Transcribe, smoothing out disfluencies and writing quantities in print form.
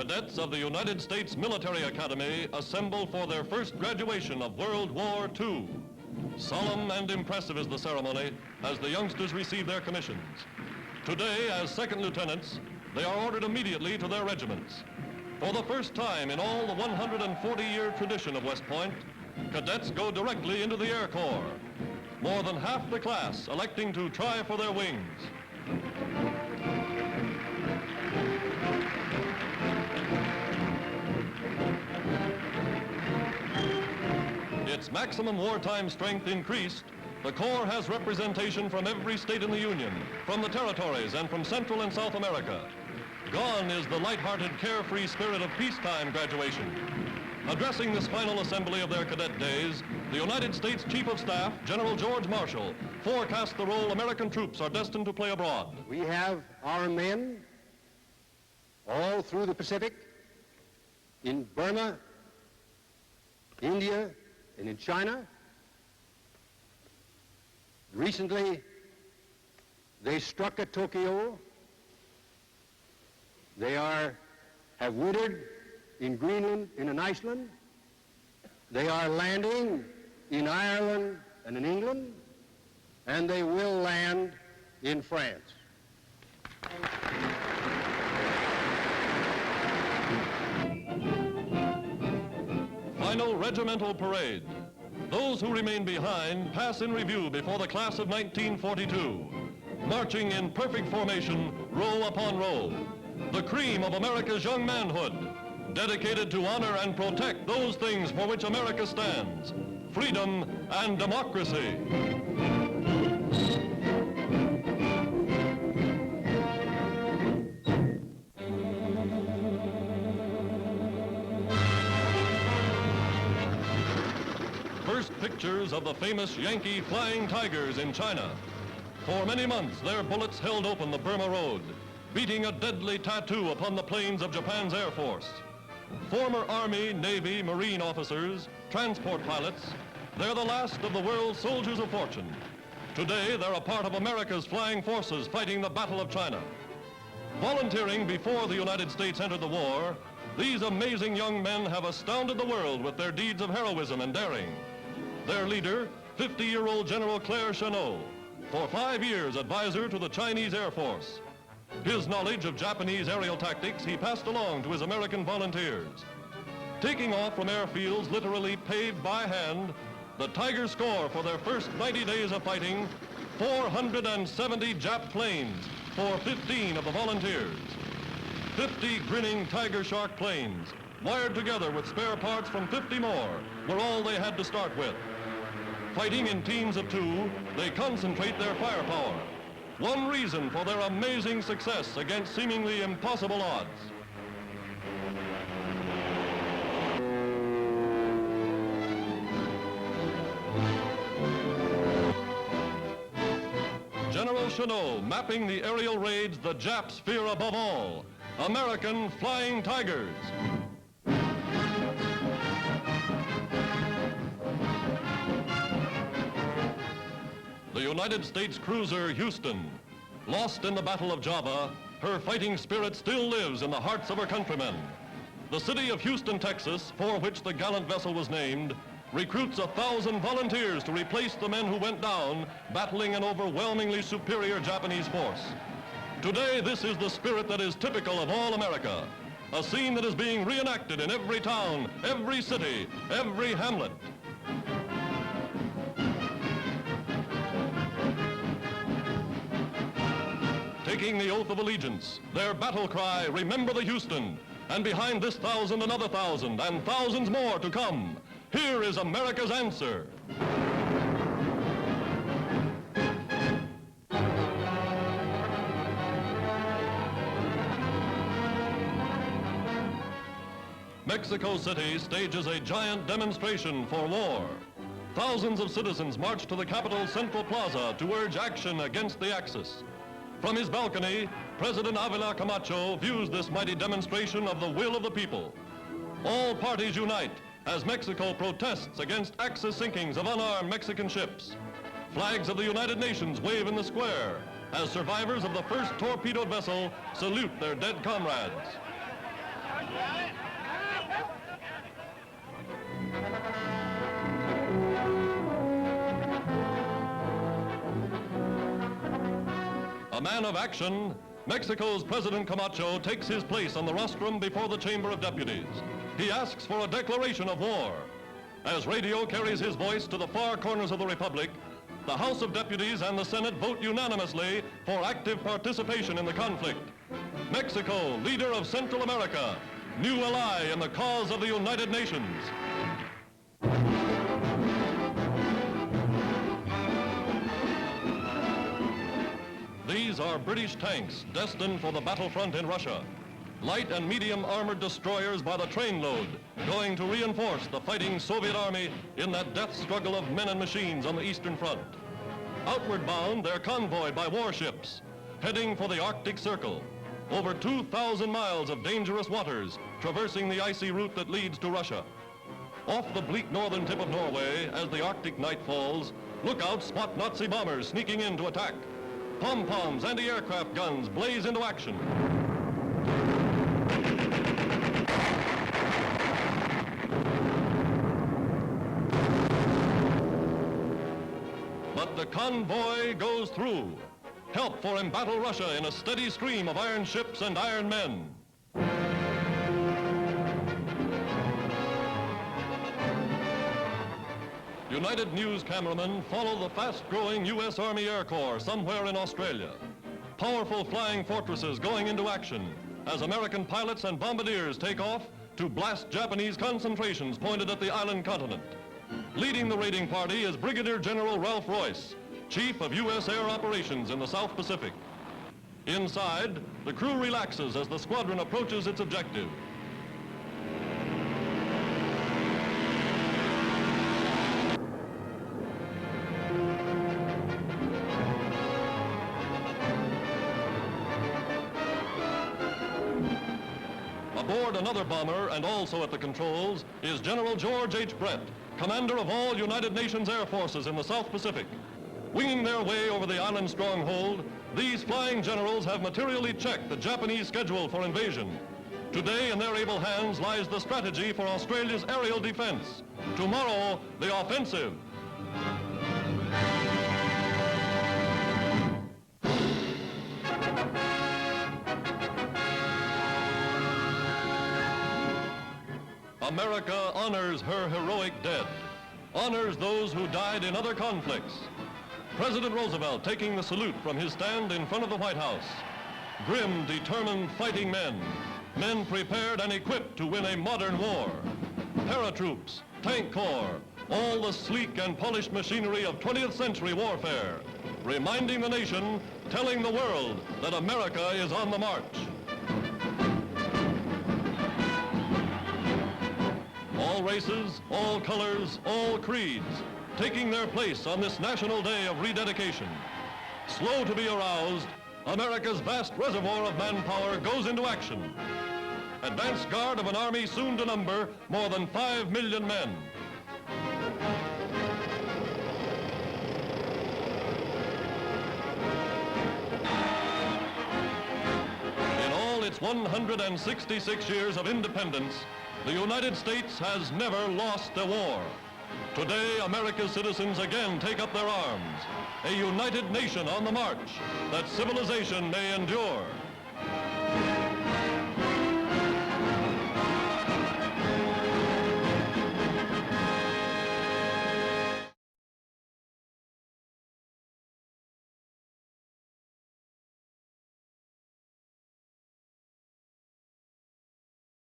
Cadets of the United States Military Academy assemble for their first graduation of World War II. Solemn and impressive is the ceremony as the youngsters receive their commissions. Today, as second lieutenants, they are ordered immediately to their regiments. For the first time in all the 140-year tradition of West Point, cadets go directly into the Air Corps. More than half the class electing to try for their wings. Its maximum wartime strength increased, the Corps has representation from every state in the Union, from the territories, and from Central and South America. Gone is the light-hearted, carefree spirit of peacetime graduation. Addressing this final assembly of their cadet days, the United States Chief of Staff, General George Marshall, forecast the role American troops are destined to play abroad. We have our men all through the Pacific, in Burma, India, and in China. Recently, they struck at Tokyo. They have wintered in Greenland and in Iceland. They are landing in Ireland and in England, and they will land in France. Final regimental parade. Those who remain behind pass in review before the class of 1942, marching in perfect formation, row upon row. The cream of America's young manhood, dedicated to honor and protect those things for which America stands, freedom and democracy. First pictures of the famous Yankee Flying Tigers in China. For many months, their bullets held open the Burma Road, beating a deadly tattoo upon the planes of Japan's Air Force. Former Army, Navy, Marine officers, transport pilots, they're the last of the world's soldiers of fortune. Today, they're a part of America's flying forces fighting the Battle of China. Volunteering before the United States entered the war, these amazing young men have astounded the world with their deeds of heroism and daring. Their leader, 50-year-old General Claire Chennault, for 5 years advisor to the Chinese Air Force. His knowledge of Japanese aerial tactics he passed along to his American volunteers. Taking off from airfields literally paved by hand, the Tigers score for their first 90 days of fighting 470 Jap planes for 15 of the volunteers. 50 grinning Tiger Shark planes, wired together with spare parts from 50 more, were all they had to start with. Fighting in teams of 2, they concentrate their firepower. One reason for their amazing success against seemingly impossible odds. General Chennault mapping the aerial raids the Japs fear above all, American Flying Tigers. The United States cruiser Houston. Lost in the Battle of Java, her fighting spirit still lives in the hearts of her countrymen. The city of Houston, Texas, for which the gallant vessel was named, recruits 1,000 volunteers to replace the men who went down battling an overwhelmingly superior Japanese force. Today, this is the spirit that is typical of all America, a scene that is being reenacted in every town, every city, every hamlet. Taking the oath of allegiance, their battle cry, remember the Houston, and behind this 1,000, another 1,000, and thousands more to come. Here is America's answer. Mexico City stages a giant demonstration for war. Thousands of citizens march to the capital's Central Plaza to urge action against the Axis. From his balcony, President Avila Camacho views this mighty demonstration of the will of the people. All parties unite as Mexico protests against Axis sinkings of unarmed Mexican ships. Flags of the United Nations wave in the square as survivors of the first torpedoed vessel salute their dead comrades. A man of action, Mexico's President Camacho takes his place on the rostrum before the Chamber of Deputies. He asks for a declaration of war. As radio carries his voice to the far corners of the Republic, the House of Deputies and the Senate vote unanimously for active participation in the conflict. Mexico, leader of Central America, new ally in the cause of the United Nations. These are British tanks destined for the battlefront in Russia. Light and medium armored destroyers by the trainload, going to reinforce the fighting Soviet army in that death struggle of men and machines on the Eastern Front. Outward bound, they're convoyed by warships, heading for the Arctic Circle. Over 2,000 miles of dangerous waters, traversing the icy route that leads to Russia. Off the bleak northern tip of Norway, as the Arctic night falls, lookouts spot Nazi bombers sneaking in to attack. Pom-poms, anti-aircraft guns blaze into action. But the convoy goes through. Help for embattled Russia in a steady stream of iron ships and iron men. United News cameramen follow the fast-growing U.S. Army Air Corps somewhere in Australia. Powerful flying fortresses going into action as American pilots and bombardiers take off to blast Japanese concentrations pointed at the island continent. Leading the raiding party is Brigadier General Ralph Royce, Chief of U.S. Air Operations in the South Pacific. Inside, the crew relaxes as the squadron approaches its objective. Aboard another bomber and also at the controls is General George H. Brett, commander of all United Nations Air Forces in the South Pacific. Winging their way over the island stronghold, these flying generals have materially checked the Japanese schedule for invasion. Today, in their able hands, lies the strategy for Australia's aerial defense. Tomorrow, the offensive. America honors her heroic dead, honors those who died in other conflicts. President Roosevelt taking the salute from his stand in front of the White House. Grim, determined fighting men, men prepared and equipped to win a modern war. Paratroops, tank corps, all the sleek and polished machinery of 20th century warfare, reminding the nation, telling the world that America is on the march. All races, all colors, all creeds, taking their place on this National Day of Rededication. Slow to be aroused, America's vast reservoir of manpower goes into action. Advance guard of an army soon to number more than 5 million men. In all its 166 years of independence, the United States has never lost a war. Today, America's citizens again take up their arms, a united nation on the march that civilization may endure.